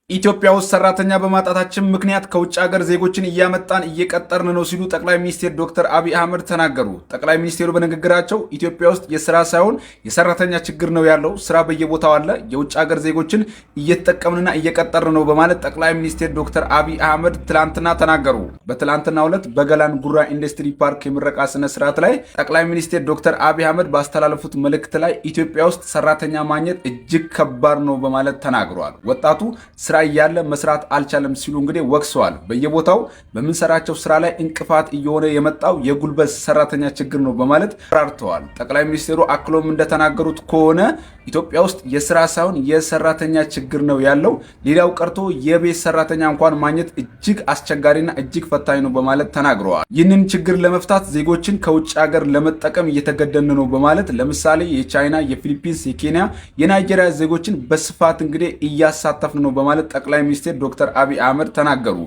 ኢትዮጵያ ውስጥ ሰራተኛ በማጣታችን ምክንያት ከውጭ ሀገር ዜጎችን እያመጣን እየቀጠርን ነው ሲሉ ጠቅላይ ሚኒስትር ዶክተር አብይ አህመድ ተናገሩ። ጠቅላይ ሚኒስትሩ በንግግራቸው ኢትዮጵያ ውስጥ የስራ ሳይሆን የሰራተኛ ችግር ነው ያለው፣ ስራ በየቦታው አለ፣ የውጭ ሀገር ዜጎችን እየተጠቀምንና እየቀጠርን ነው በማለት ጠቅላይ ሚኒስትር ዶክተር አብይ አህመድ ትላንትና ተናገሩ። በትላንትናው ዕለት በገላን ጉራ ኢንዱስትሪ ፓርክ የምረቃ ስነ ስርዓት ላይ ጠቅላይ ሚኒስትር ዶክተር አብይ አህመድ ባስተላለፉት መልእክት ላይ ኢትዮጵያ ውስጥ ሰራተኛ ማግኘት እጅግ ከባድ ነው በማለት ተናግረዋል። ወጣቱ ስራ እያለ መስራት አልቻለም ሲሉ እንግዲህ ወቅሰዋል። በየቦታው በምንሰራቸው ስራ ላይ እንቅፋት እየሆነ የመጣው የጉልበት ሰራተኛ ችግር ነው በማለት ተራርተዋል። ጠቅላይ ሚኒስትሩ አክሎም እንደተናገሩት ከሆነ ኢትዮጵያ ውስጥ የስራ ሳይሆን የሰራተኛ ችግር ነው ያለው፣ ሌላው ቀርቶ የቤት ሰራተኛ እንኳን ማግኘት እጅግ አስቸጋሪና እጅግ ፈታኝ ነው በማለት ተናግረዋል። ይህንን ችግር ለመፍታት ዜጎችን ከውጭ ሀገር ለመጠቀም እየተገደን ነው በማለት ለምሳሌ የቻይና፣ የፊሊፒንስ፣ የኬንያ፣ የናይጄሪያ ዜጎችን በስፋት እንግዲህ እያሳተፍን ነው በማለት ጠቅላይ ሚኒስትር ዶክተር አብይ አህመድ ተናገሩ።